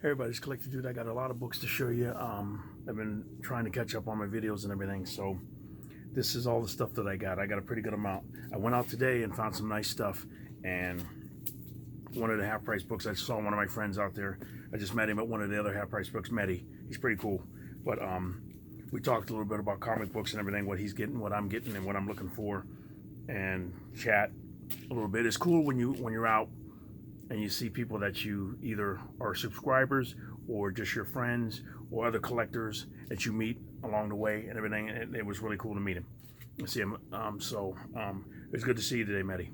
Hey everybody, it's Collector Dude. I got a lot of books to show you. I've been trying to catch up on my videos and everything, so this is all the stuff that I got. I got a pretty good amount. I went out today and found some nice stuff, and one of the half-price books, I saw one of my friends out there. I just met him at one of the other half-price books, Mehdi. He's pretty cool. But we talked a little bit about comic books and everything, what he's getting, what I'm getting, and what I'm looking for, and chat a little bit. It's cool when you're out and you see people that you either are subscribers or just your friends or other collectors that you meet along the way and everything. And it was really cool to meet him and see him. It's good to see you today, Mehdi.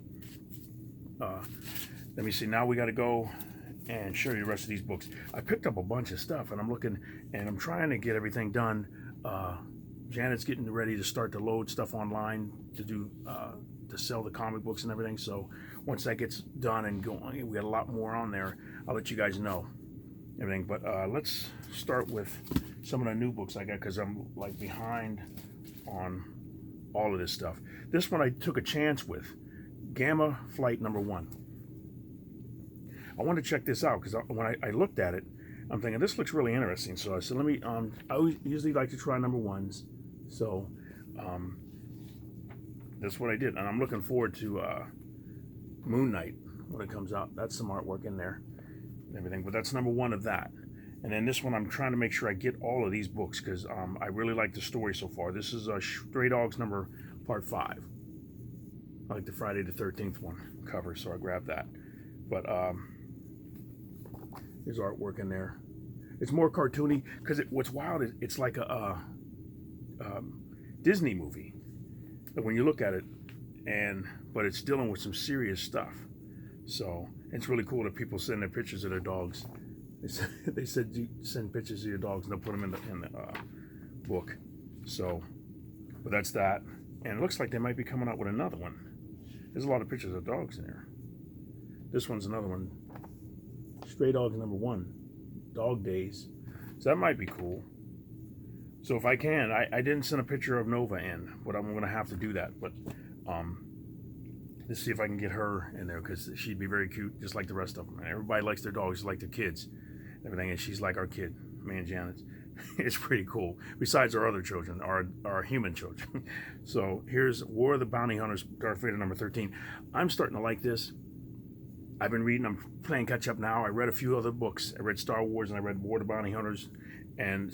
Let me see. Now we got to go and show you the rest of these books. I picked up a bunch of stuff, and I'm looking and I'm trying to get everything done. Janet's getting ready to start to load stuff online to do to sell the comic books and everything. So once that gets done and going, we got a lot more on there. I'll let you guys know everything. But let's start with some of the new books I got, because I'm like behind on all of this stuff. This one I took a chance with, Gamma Flight #1. I wanted to check this out because when I looked at it, I'm thinking this looks really interesting. So I said, let me. I usually like to try #1s, so that's what I did, and I'm looking forward to Moon Knight when it comes out. That's some artwork in there and everything, but that's #1 of that. And then this one, I'm trying to make sure I get all of these books because I really like the story so far. This is Stray Dogs Part 5. I like the Friday the 13th one cover, so I grabbed that. But there's artwork in there. It's more cartoony because what's wild is it's like a Disney movie when you look at it, but it's dealing with some serious stuff. So it's really cool that people send their pictures of their dogs. They said you send pictures of your dogs and they'll put them in the book. So, but that's that. And it looks like they might be coming out with another one. There's a lot of pictures of dogs in there. This one's another one. Stray Dogs #1, Dog Days. So that might be cool. So if I can, I didn't send a picture of Nova in, but I'm gonna have to do that. But let's see if I can get her in there because she'd be very cute, just like the rest of them. And everybody likes their dogs, like their kids, and everything, and she's like our kid, me and Janet. It's pretty cool. Besides our other children, our human children. So here's War of the Bounty Hunters, Darth Vader #13. I'm starting to like this. I've been reading, I'm playing catch up now. I read a few other books. I read Star Wars and I read War of the Bounty Hunters and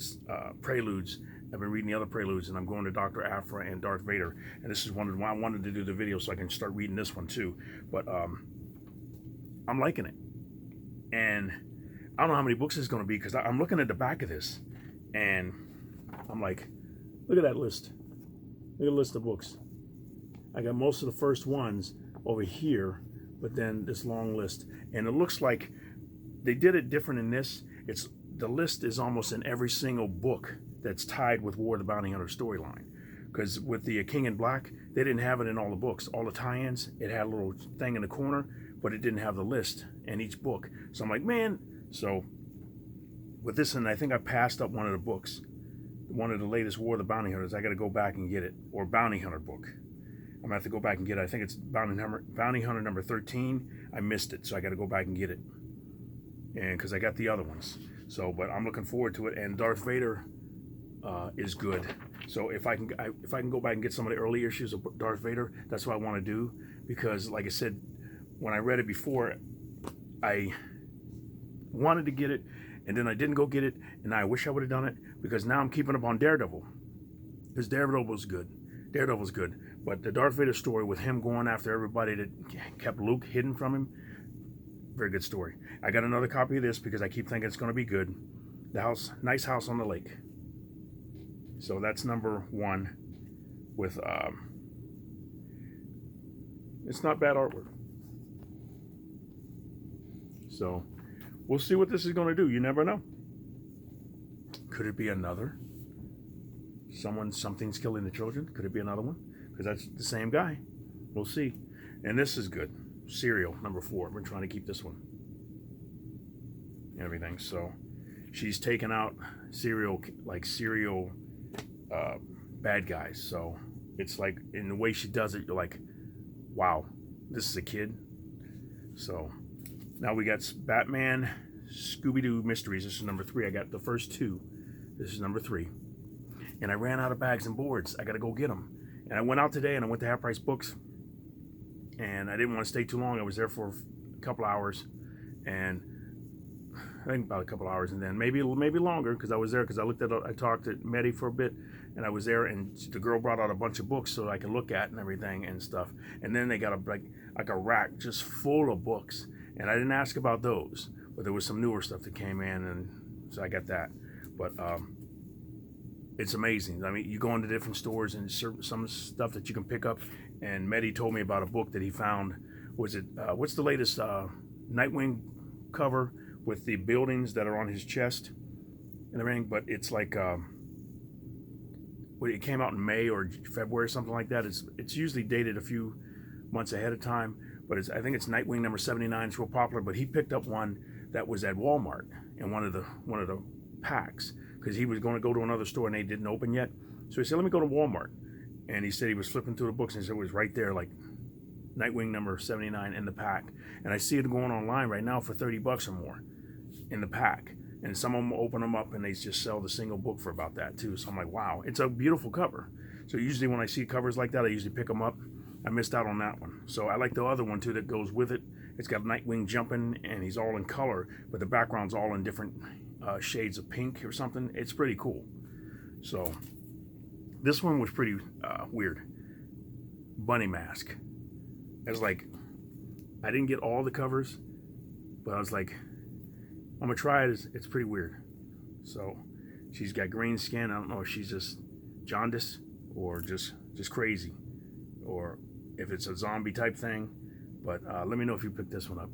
Preludes. I've been reading the other Preludes, and I'm going to Dr. Aphra and Darth Vader. And this is one of why I wanted to do the video so I can start reading this one too. But I'm liking it. And I don't know how many books it's going to be because I'm looking at the back of this and I'm like, look at that list. Look at the list of books. I got most of the first ones over here, but then this long list, and it looks like they did it different in this. The list is almost in every single book that's tied with War of the Bounty Hunter storyline, because with the King in Black, they didn't have it in all the books. All the tie-ins, it had a little thing in the corner, but it didn't have the list in each book. So I'm like, man. So with this, and I think I passed up one of the books, one of the latest War of the Bounty Hunters. I got to go back and get it, or Bounty Hunter book. I'm gonna have to go back and get it. I think it's Bounty Hunter #13. I missed it, so I got to go back and get it, and because I got the other ones. So, but I'm looking forward to it. And Darth Vader is good. So if I can go back and get some of the early issues of Darth Vader, that's what I want to do. Because, like I said, when I read it before, I wanted to get it, and then I didn't go get it, and I wish I would have done it because now I'm keeping up on Daredevil. Because Daredevil was good. Daredevil's good. But the Darth Vader story with him going after everybody that kept Luke hidden from him, very good story. I got another copy of this because I keep thinking it's going to be good. The House, Nice House on the Lake. So that's #1 with, it's not bad artwork. So we'll see what this is going to do. You never know. Could it be another? Something's killing the children? Could it be another one? Because that's the same guy. We'll see. And this is good. Serial #4. I've been trying to keep this one. Everything. So she's taken out serial bad guys. So it's like, in the way she does it, you're like, wow, this is a kid. So now we got Batman Scooby-Doo Mysteries. This is number 3. I got the first 2. This is number 3. And I ran out of bags and boards. I got to go get them. And I went out today and I went to Half Price Books. And I didn't want to stay too long. I was there for a couple hours. And I think about a couple hours, and then maybe longer, because I was there because I talked to Medi for a bit, and I was there, and the girl brought out a bunch of books so I could look at and everything and stuff. And then they got like a rack just full of books, and I didn't ask about those, but there was some newer stuff that came in, and so I got that. But it's amazing. I mean, you go into different stores and some stuff that you can pick up. And Medi told me about a book that he found. Was it what's the latest Nightwing cover with the buildings that are on his chest and everything? But it's like it came out in May or February or something like that. It's usually dated a few months ahead of time, but I think it's Nightwing number 79. It's real popular. But he picked up one that was at Walmart in one of the packs, because he was going to go to another store and they didn't open yet. So he said, let me go to Walmart. And he said he was flipping through the books and he said it was right there, like Nightwing number 79 in the pack. And I see it going online right now for $30 or more in the pack. And some of them open them up and they just sell the single book for about that too. So I'm like, wow, it's a beautiful cover. So usually when I see covers like that, I usually pick them up. I missed out on that one. So I like the other one too that goes with it. It's got Nightwing jumping and he's all in color, but the background's all in different shades of pink or something. It's pretty cool. So this one was pretty weird. Bunny Mask. I was like, I didn't get all the covers, but I was like, I'm gonna try it. It's pretty weird. So she's got green skin. I don't know if she's just jaundice or just crazy, or if it's a zombie type thing. But let me know if you picked this one up.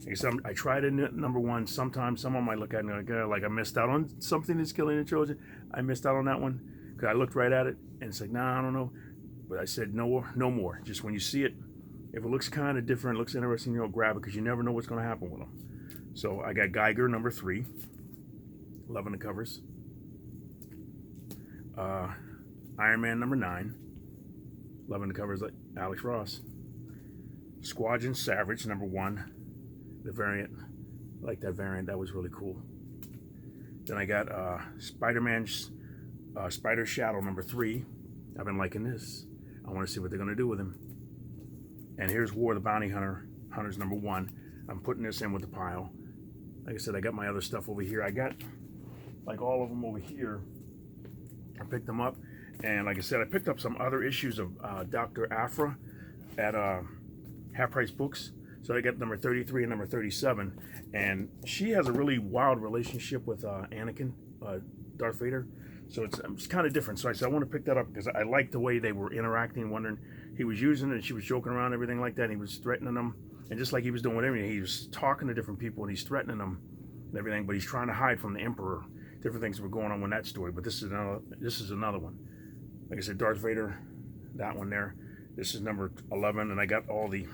Like I said, I tried it at number 1. Sometimes someone might look at it like I missed out on something that's killing the children. I missed out on that one because I looked right at it and it's like, nah, I don't know. But I said no more. Just when you see it, if it looks kind of different, looks interesting, you'll grab it, because you never know what's going to happen with them. So I got Geiger number 3. Loving the covers. Iron Man number 9. Loving the covers like Alex Ross. Squadron Savage number 1. The variant. I like that variant. That was really cool. Then I got Spider-Man's Spider Shadow number 3. I've been liking this. I want to see what they're going to do with him. And here's War of the Bounty Hunters number 1. I'm putting this in with the pile. Like I said, I got my other stuff over here. I got like all of them over here. I picked them up. And like I said, I picked up some other issues of Dr. Aphra at Half Price Books. So I got number 33 and number 37. And she has a really wild relationship with Anakin, Darth Vader. So it's kind of different. So I said, I want to pick that up because I liked the way they were interacting, wondering, he was using it and she was joking around, everything like that. And he was threatening them. And just like he was doing with everything, he was talking to different people and he's threatening them and everything, but he's trying to hide from the Emperor. Different things were going on with that story, but this is another one. Like I said, Darth Vader, that one there. This is number 11, and I got all the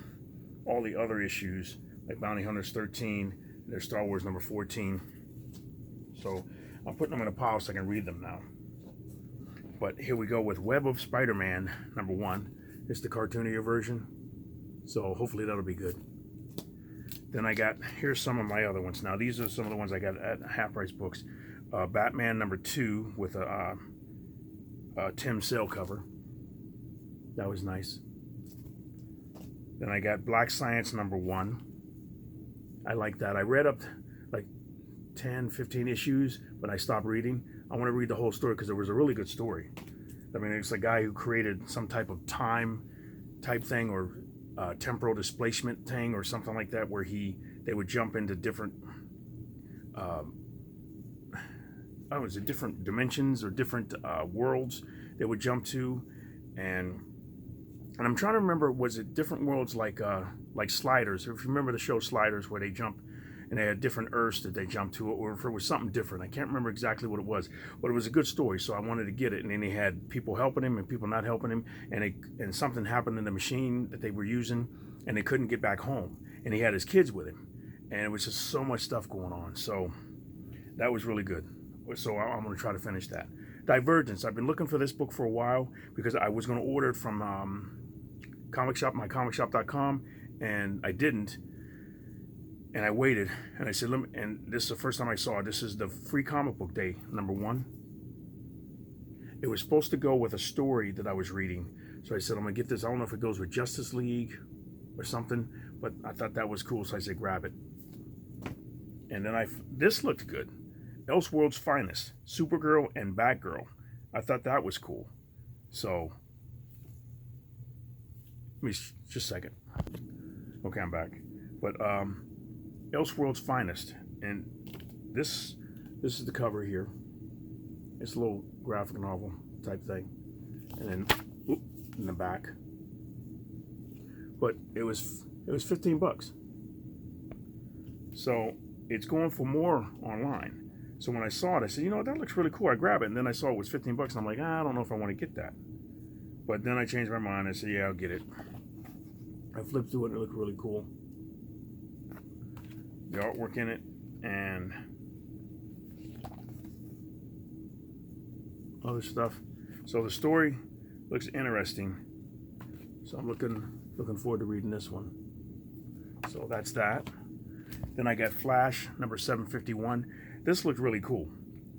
other issues, like Bounty Hunters 13, there's Star Wars number 14. So I'm putting them in a pile so I can read them now. But here we go with Web of Spider-Man number 1. It's the cartoonier version. So hopefully that'll be good. Then I got, here's some of my other ones. Now these are some of the ones I got at Half Price Books. Batman number 2 with a Tim Sale cover. That was nice. Then I got Black Science number 1. I like that. I read up like 10, 15 issues, but I stopped reading. I want to read the whole story because it was a really good story. I mean, it's a guy who created some type of time type thing, or temporal displacement thing or something like that, where they would jump into different different dimensions or different worlds they would jump to, and I'm trying to remember, was it different worlds like Sliders? If you remember the show Sliders, where they jump and they had different Earths that they jumped to, or if it was something different. I can't remember exactly what it was, but it was a good story, so I wanted to get it. And then they had people helping him and people not helping him, and something happened in the machine that they were using, and they couldn't get back home. And he had his kids with him, and it was just so much stuff going on. So that was really good. So I'm going to try to finish that. Divergence. I've been looking for this book for a while because I was going to order it from Comic Shop, mycomicshop.com, and I didn't. And I waited, and I said, let me, and this is the first time I saw it. This is the free comic book day, #1. It was supposed to go with a story that I was reading. So I said, I'm gonna get this. I don't know if it goes with Justice League or something, but I thought that was cool, so I said, grab it. And then this looked good. Elseworld's Finest, Supergirl and Batgirl. I thought that was cool. So, let me, just a second. Okay, I'm back. But, Elseworld's Finest. And this is the cover here. It's a little graphic novel type thing. And then, in the back. But it was 15 bucks. So, it's going for more online. So when I saw it, I said, you know what, that looks really cool. I grabbed it, and then I saw it was 15 bucks, and I'm like, I don't know if I want to get that. But then I changed my mind. I said, yeah, I'll get it. I flipped through it, and it looked really cool. The artwork in it, and other stuff. So the story looks interesting. So I'm looking forward to reading this one. So that's that. Then I got Flash, #751. This looked really cool.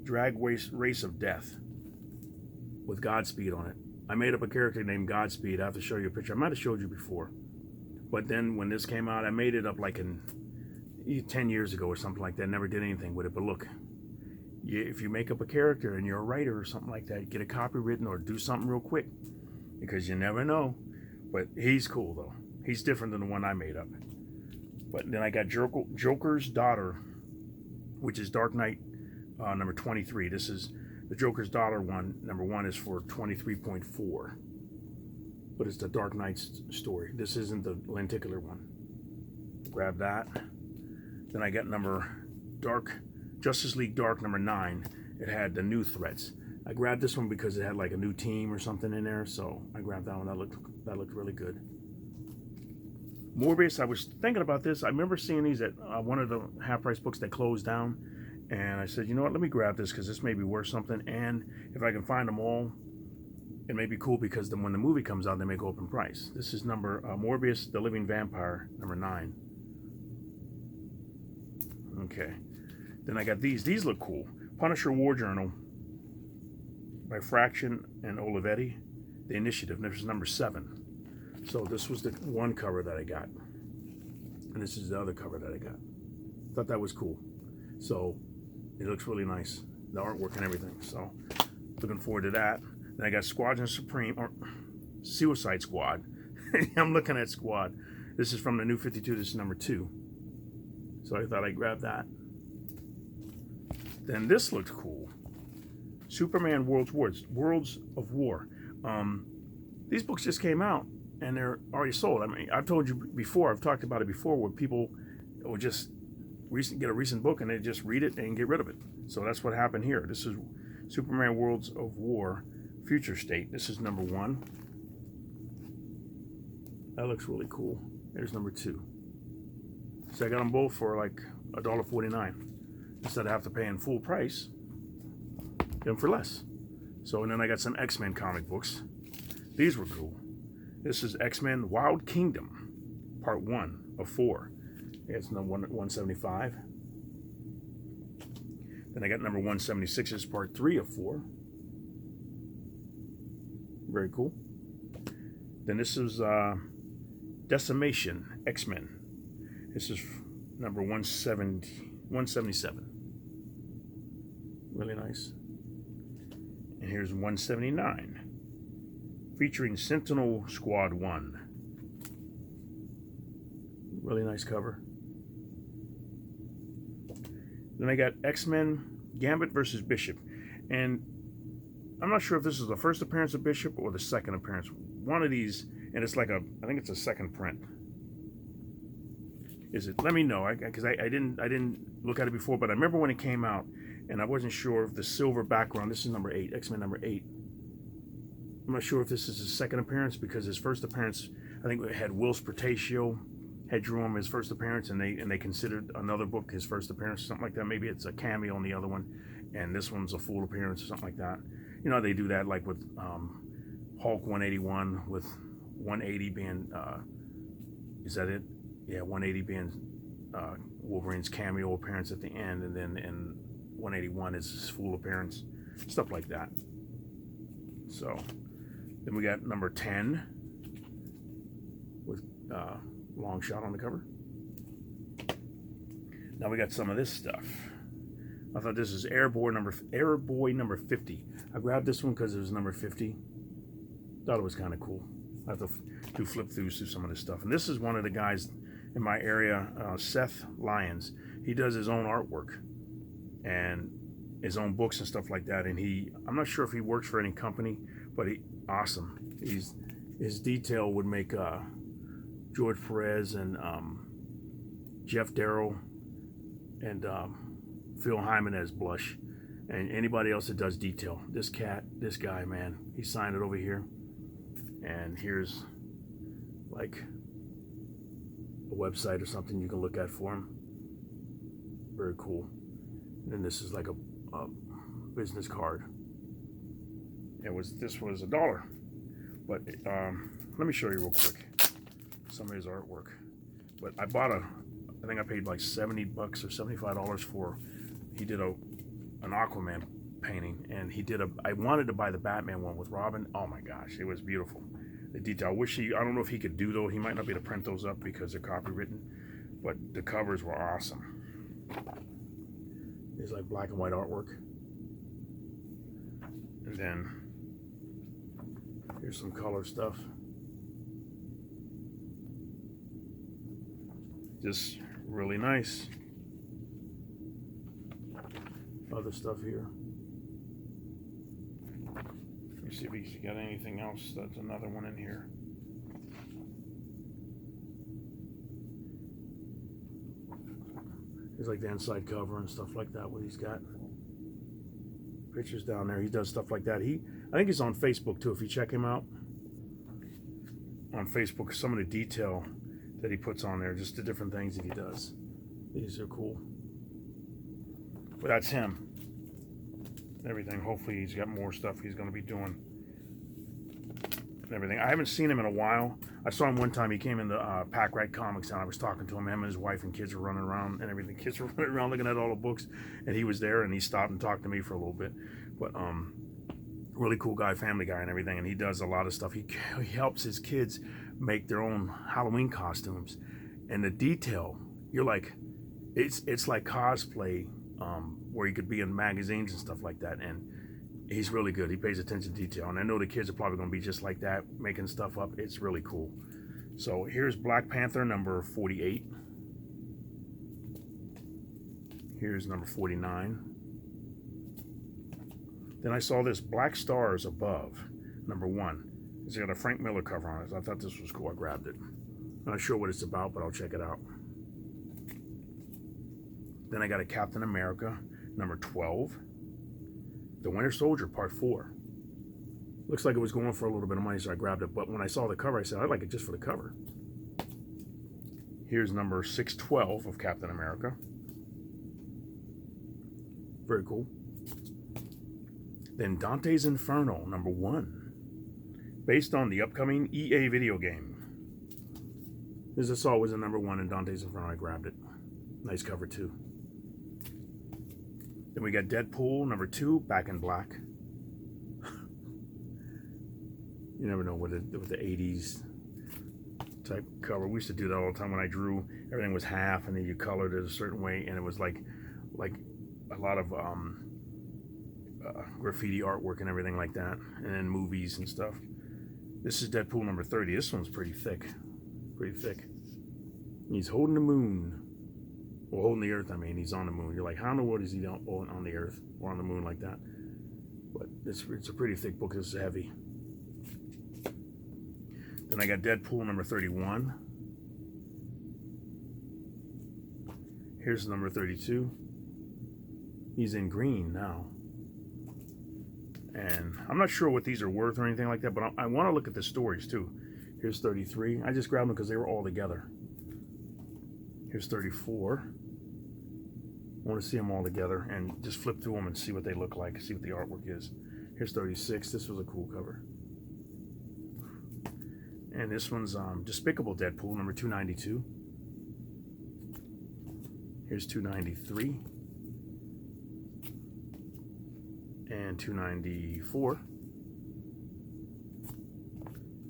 Drag Race of Death with Godspeed on it. I made up a character named Godspeed. I have to show you a picture. I might have showed you before. But then when this came out, I made it up like in 10 years ago or something like that. Never did anything with it. But look, if you make up a character and you're a writer or something like that, get a copy written or do something real quick. Because you never know. But he's cool though. He's different than the one I made up. But then I got Joker's Daughter, which is Dark Knight #23. This is the Joker's Daughter one. #1 is for 23.4. But it's the Dark Knight story. This isn't the lenticular one. Grab that. Then I got Justice League Dark #9. It had the new threats. I grabbed this one because it had like a new team or something in there. So I grabbed that one. That looked really good. Morbius, I was thinking about this. I remember seeing these at one of the half-price books that closed down. And I said, you know what, let me grab this because this may be worth something. And if I can find them all, it may be cool because then when the movie comes out, they may go up in price. This is Morbius, the Living Vampire, #9. Okay. Then I got these. These look cool. Punisher War Journal by Fraction and Olivetti. The Initiative. This is #7. So this was the one cover that I got. And this is the other cover that I got. Thought that was cool. So it looks really nice. The artwork and everything. So looking forward to that. Then I got Squadron Supreme, or Suicide Squad. I'm looking at Squad. This is from the New 52. This is #2. So I thought I'd grab that. Then this looked cool. Superman Worlds of War. These books just came out. And they're already sold. I mean, I've told you before, I've talked about it before, where people will just get a recent book and they just read it and get rid of it. So that's what happened here. This is Superman Worlds of War, Future State. This is #1. That looks really cool. There's #2. So I got them both for like $1.49. Instead of have to pay in full price, get them for less. So, and then I got some X-Men comic books. These were cool. This is X-Men Wild Kingdom, Part 1 of 4. It's #175. Then I got #176 is Part 3 of 4. Very cool. Then this is Decimation X-Men. This is #177. Really nice. And here's 179. Featuring Sentinel Squad 1. Really nice cover. Then I got X-Men Gambit versus Bishop. And I'm not sure if this is the first appearance of Bishop or the second appearance. One of these, and it's like I think it's a second print. Is it? Let me know, because I didn't look at it before, but I remember when it came out, and I wasn't sure if the silver background, this is #8, X-Men #8. I'm not sure if this is his second appearance, because his first appearance, I think it had Will Spertatio, had drew him his first appearance, and they considered another book his first appearance, something like that. Maybe it's a cameo on the other one, and this one's a full appearance or something like that. You know, they do that like with Hulk 181, with 180 being, is that it? Yeah, 180 being Wolverine's cameo appearance at the end, and then in 181 is his full appearance, stuff like that. So then we got number 10 with long shot on the cover. Now we got some of this stuff. I thought this is Airboy number 50. I grabbed this one because it was number 50. Thought it was kind of cool. I have to do flip throughs through some of this stuff. And this is one of the guys in my area, Seth Lyons. He does his own artwork and his own books and stuff like that. And I'm not sure if he works for any company, but awesome. His detail would make George Perez and Jeff Darrow and Phil Jimenez blush, and anybody else that does detail. This guy, man, he signed it over here, and here's like a website or something you can look at for him. Very cool. And then this is like a business card. This was $1, but let me show you real quick some of his artwork. But I bought I think I paid like $70 or $75 for. He did an Aquaman painting, and I wanted to buy the Batman one with Robin. Oh my gosh, it was beautiful. The detail. I don't know if he could do though. He might not be able to print those up because they're copywritten, but the covers were awesome. There's like black and white artwork, and then here's some color stuff. Just really nice. Other stuff here. Let me see if he's got anything else. That's another one in here. There's like the inside cover and stuff like that. What he's got. Pictures down there. He does stuff like that. I think he's on Facebook too. If you check him out on Facebook, some of the detail that he puts on there, just the different things that he does. These are cool. But that's him. Everything. Hopefully he's got more stuff he's going to be doing. And everything. I haven't seen him in a while. I saw him one time. He came into Pack Rat Comics, and I was talking to him. Him and his wife and kids were running around and everything. Kids were running around looking at all the books, and he was there, and he stopped and talked to me for a little bit. But really cool guy, family guy and everything, and he does a lot of stuff. He helps his kids make their own Halloween costumes, and the detail, you're like, it's like cosplay, where you could be in magazines and stuff like that. And he's really good. He pays attention to detail, and I know the kids are probably going to be just like that, making stuff up. It's really cool. So here's Black Panther number 48. Here's number 49. Then I saw this Black Stars Above, number 1. It's got a Frank Miller cover on it. I thought this was cool. I grabbed it. I'm not sure what it's about, but I'll check it out. Then I got a Captain America, number 12. The Winter Soldier, part 4. Looks like it was going for a little bit of money, so I grabbed it. But when I saw the cover, I said, I'd like it just for the cover. Here's number 612 of Captain America. Very cool. Then Dante's Inferno, number 1. Based on the upcoming EA video game. As I saw, it was a number 1 in Dante's Inferno. I grabbed it. Nice cover, too. Then we got Deadpool, number 2, back in black. You never know with the 80s type cover. We used to do that all the time when I drew. Everything was half, and then you colored it a certain way, and it was like a lot of graffiti artwork and everything like that, and then movies and stuff. This is Deadpool number 30. This one's pretty thick. Pretty thick. He's holding the moon. Well, holding the earth, I mean. He's on the moon. You're like, how in the world is he on the earth or on the moon like that? But it's a pretty thick book. This is heavy. Then I got Deadpool number 31. Here's number 32. He's in green now. And I'm not sure what these are worth or anything like that, but I want to look at the stories too. Here's 33. I just grabbed them because they were all together. Here's 34. I want to see them all together and just flip through them and see what they look like, see what the artwork is. Here's 36. This was a cool cover. And this one's Despicable Deadpool, number 292. Here's 293 and 294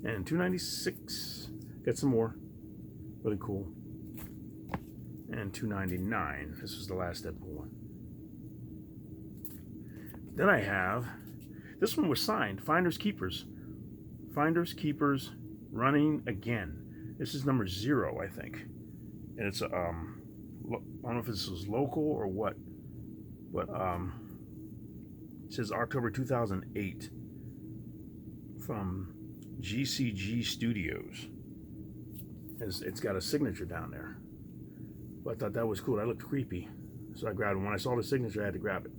and 296. Got some more. Really cool. And 299. This was the last Deadpool one. Then I have, this one was signed, Finders Keepers. Finders Keepers Running Again. This is number 0, I think. And it's, I don't know if this was local or what, but it says October 2008 from GCG Studios. It's got a signature down there. But I thought that was cool. That looked creepy. So I grabbed it. When I saw the signature, I had to grab it.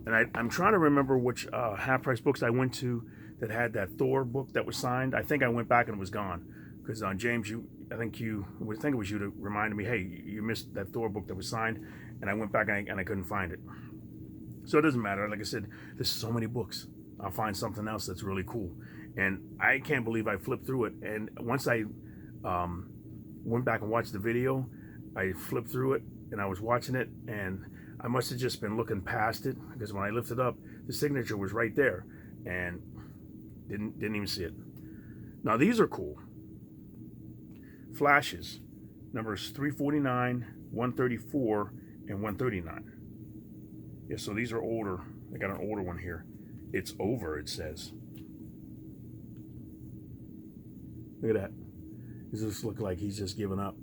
And I'm trying to remember which half-price books I went to that had that Thor book that was signed. I think I went back and it was gone. Because James, I think it was you that reminded me, hey, you missed that Thor book that was signed. And I went back and I couldn't find it. So it doesn't matter. Like I said, there's so many books. I'll find something else that's really cool. And I can't believe I flipped through it. And once I went back and watched the video, I flipped through it and I was watching it, and I must have just been looking past it, because when I lifted up, the signature was right there and didn't even see it. Now these are cool. Flashes, numbers 349, 134, and 139. Yeah, so these are older. I got an older one here. It's over, it says. Look at that. Does this look like he's just giving up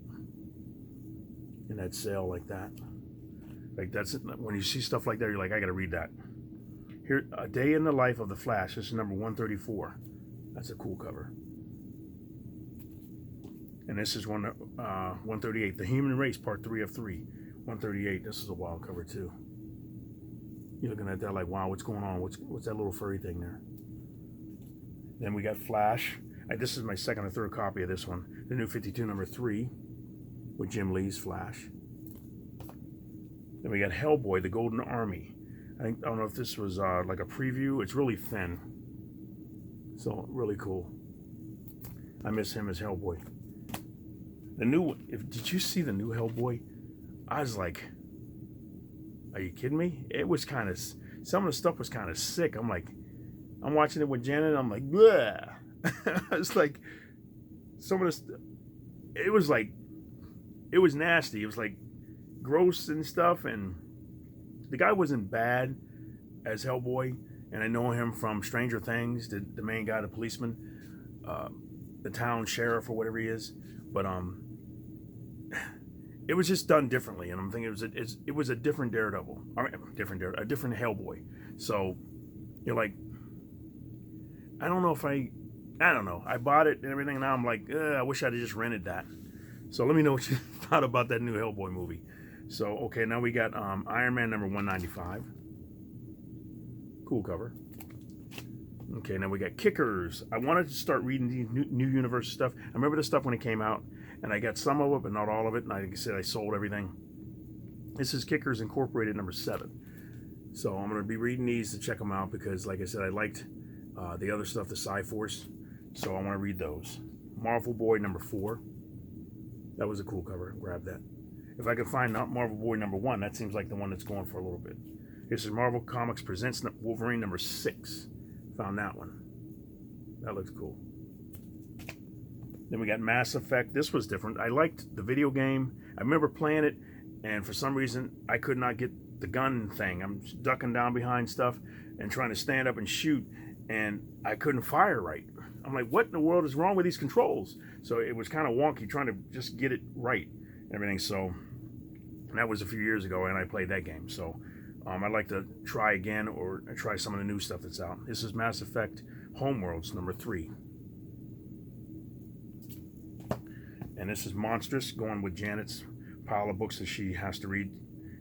in that sale like that? Like, that's it. When you see stuff like that, you're like, I gotta read that. Here, A Day in the Life of the Flash. This is number 134. That's a cool cover. And this is 138. The Human Race, Part 3 of 3. 138. This is a wild cover too. You're looking at that like, wow, what's going on? What's that little furry thing there? Then we got Flash. This is my second or third copy of this one. The New 52, number 3, with Jim Lee's Flash. Then we got Hellboy, The Golden Army. I don't know if this was like a preview. It's really thin. So, really cool. I miss him as Hellboy. The new, did you see the new Hellboy? I was like, are you kidding me? It was kind of, some of the stuff was kind of sick. I'm like, I'm watching it with Janet, and I'm like, bleh. It's like, some of this, it was like, it was nasty. It was like gross and stuff, and the guy wasn't bad as Hellboy, and I know him from Stranger Things, the main guy, the policeman, the town sheriff or whatever he is, but it was just done differently, and I'm thinking it was a different Daredevil, a different Hellboy. So you're like, I don't know if I don't know. I bought it and everything, and now I'm like, I wish I'd have just rented that. So let me know what you thought about that new Hellboy movie. So, okay, now we got Iron Man number 195. Cool cover. Okay, now we got Kickers. I wanted to start reading the new universe stuff. I remember this stuff when it came out, and I got some of it, but not all of it. And like I said, I sold everything. This is Kickers Incorporated number 7. So I'm going to be reading these to check them out because, like I said, I liked the other stuff, the Cyforce. So I want to read those. Marvel Boy number 4. That was a cool cover. Grab that. If I could find Marvel Boy number 1, that seems like the one that's going for a little bit. This is Marvel Comics Presents Wolverine number 6. Found that one. That looks cool. Then we got Mass Effect. This was different. I liked the video game. I remember playing it, and for some reason, I could not get the gun thing. I'm ducking down behind stuff and trying to stand up and shoot, and I couldn't fire right. I'm like, what in the world is wrong with these controls? So it was kind of wonky trying to just get it right and everything. So that was a few years ago, and I played that game. So I'd like to try again or try some of the new stuff that's out. This is Mass Effect Homeworlds number 3. And this is Monstrous, going with Janet's pile of books that she has to read.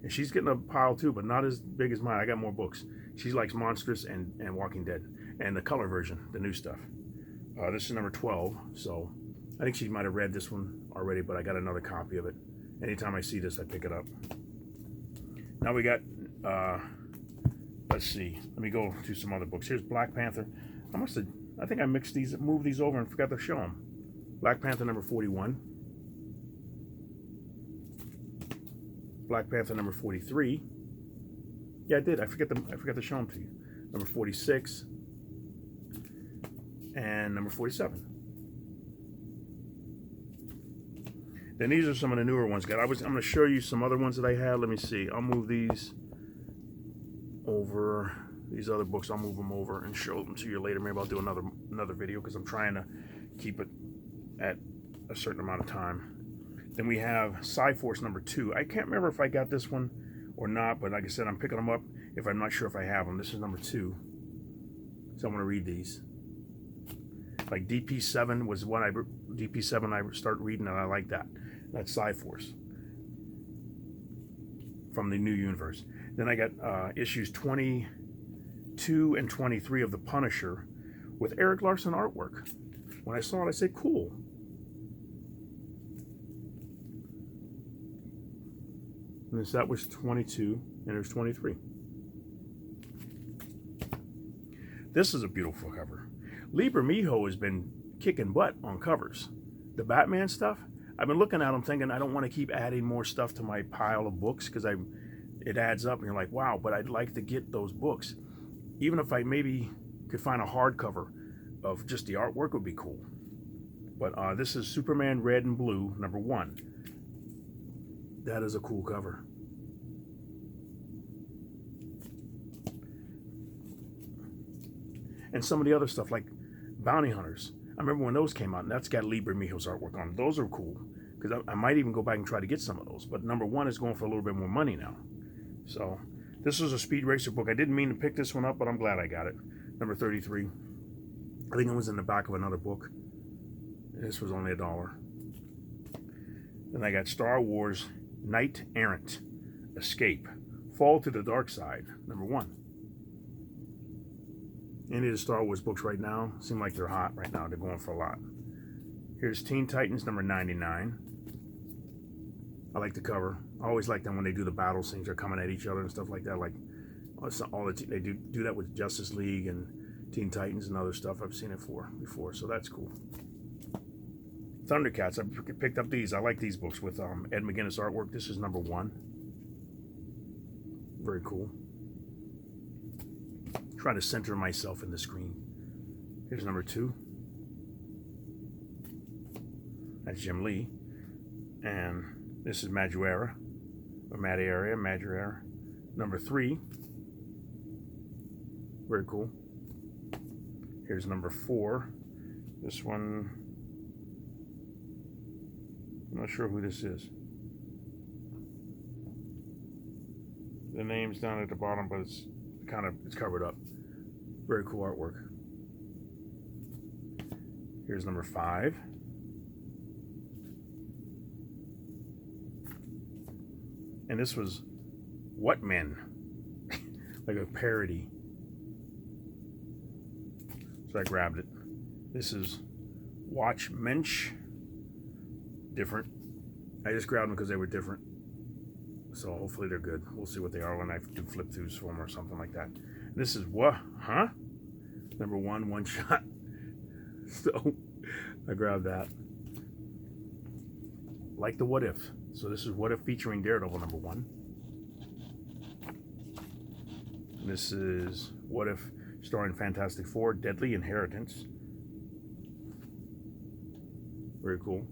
And she's getting a pile too, but not as big as mine. I got more books. She likes Monstrous and Walking Dead. And the color version, the new stuff. This is number 12, so I think she might have read this one already, but I got another copy of it. Anytime I see this, I pick it up. Now we got, let's see. Let me go to some other books. Here's Black Panther. I think I moved these over and forgot to show them. Black Panther number 41. Black Panther number 43. Yeah, I did. I forgot to show them to you. Number 46 and number 47. Then these are some of the newer ones. I'm going to show you some other ones that I had. Let me see. I'll move these over. These other books, I'll move them over and show them to you later. Maybe I'll do another video because I'm trying to keep it at a certain amount of time. Then we have Cyforce number 2. I can't remember if I got this one or not, but like I said, I'm picking them up if I'm not sure if I have them. This is number 2. So I'm going to read these. Like DP7 was one DP7 I start reading, and I like that. That's Cyforce from the New Universe. Then I got issues 22 and 23 of The Punisher with Eric Larson artwork. When I saw it, I said, cool. And that was 22, and there's 23. This is a beautiful cover. Liber Mijo has been kicking butt on covers. The Batman stuff, I've been looking at them thinking I don't want to keep adding more stuff to my pile of books because it adds up and you're like, wow, but I'd like to get those books. Even if I maybe could find a hardcover of just the artwork would be cool. But this is Superman Red and Blue, number 1. That is a cool cover. And some of the other stuff like Bounty Hunters. I remember when those came out, and that's got Liber Mijo's artwork on. Those are cool, because I might even go back and try to get some of those. But number 1 is going for a little bit more money now. So this was a Speed Racer book. I didn't mean to pick this one up, but I'm glad I got it. Number 33. I think it was in the back of another book. This was only $1. Then I got Star Wars Knight Errant, Escape, Fall to the Dark Side, number 1. Any of the Star Wars books right now seem like they're hot right now. They're going for a lot. Here's Teen Titans number 99. I like the cover. I always like them when they do the battle scenes. They're coming at each other and stuff like that. Like they do that with Justice League and Teen Titans and other stuff. I've seen it before, so that's cool. Thundercats. I picked up these. I like these books with Ed McGuinness artwork. This is number 1. Very cool. Try to center myself in the screen. Here's number 2. That's Jim Lee. And this is Madureira. Number 3. Very cool. Here's number 4. This one, I'm not sure who this is. The name's down at the bottom, but it's covered up. Very cool artwork. Here's number 5. And this was What Men? Like a parody. So I grabbed it. This is Watch Mensch. Different. I just grabbed them because they were different. So hopefully they're good. We'll see what they are when I do flip throughs for them or something like that. This is what? Huh? Number 1, one shot. So I grabbed that. Like the What If. So this is What If featuring Daredevil number 1. This is What If starring Fantastic Four, Deadly Inheritance. Very cool.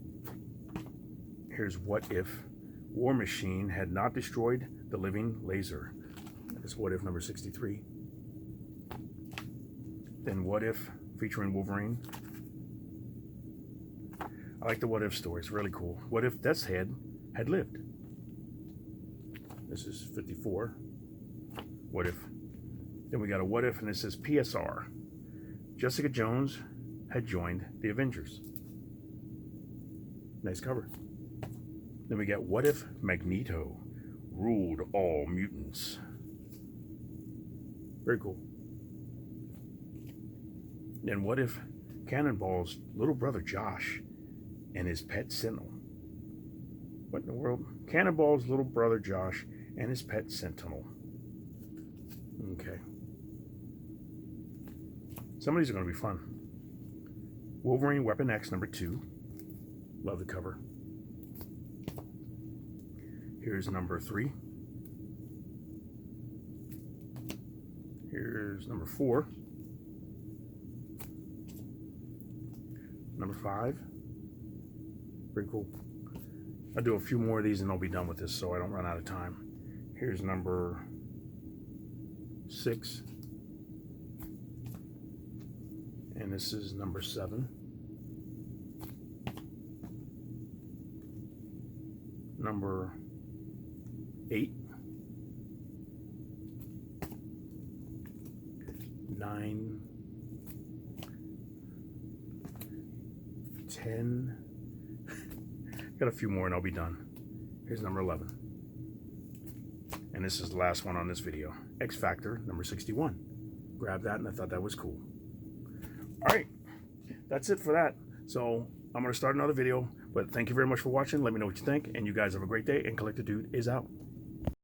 Here's What If War Machine had not destroyed the living laser. That's What If number 63. Then What If featuring Wolverine. I like the What If story. It's really cool. What if Death's Head had lived? This is 54. What If. Then we got a What If, and it says PSR. Jessica Jones had joined the Avengers. Nice cover. Then we got What If Magneto ruled all mutants. Very cool. Then What If Cannonball's little brother Josh and his pet Sentinel. What in the world? Cannonball's little brother Josh and his pet Sentinel. Okay. Some of these are going to be fun. Wolverine WEAPONX number 2. Love the cover. Here's number 3. Here's number 4. Number 5. Pretty cool. I'll do a few more of these and I'll be done with this so I don't run out of time. Here's number 6. And this is number 7. Number 8. 9. 10. Got a few more and I'll be done. Here's number 11. And this is the last one on this video. X Factor, number 61. Grabbed that and I thought that was cool. All right, that's it for that. So I'm going to start another video, but thank you very much for watching. Let me know what you think, and you guys have a great day, and Collector Dude is out.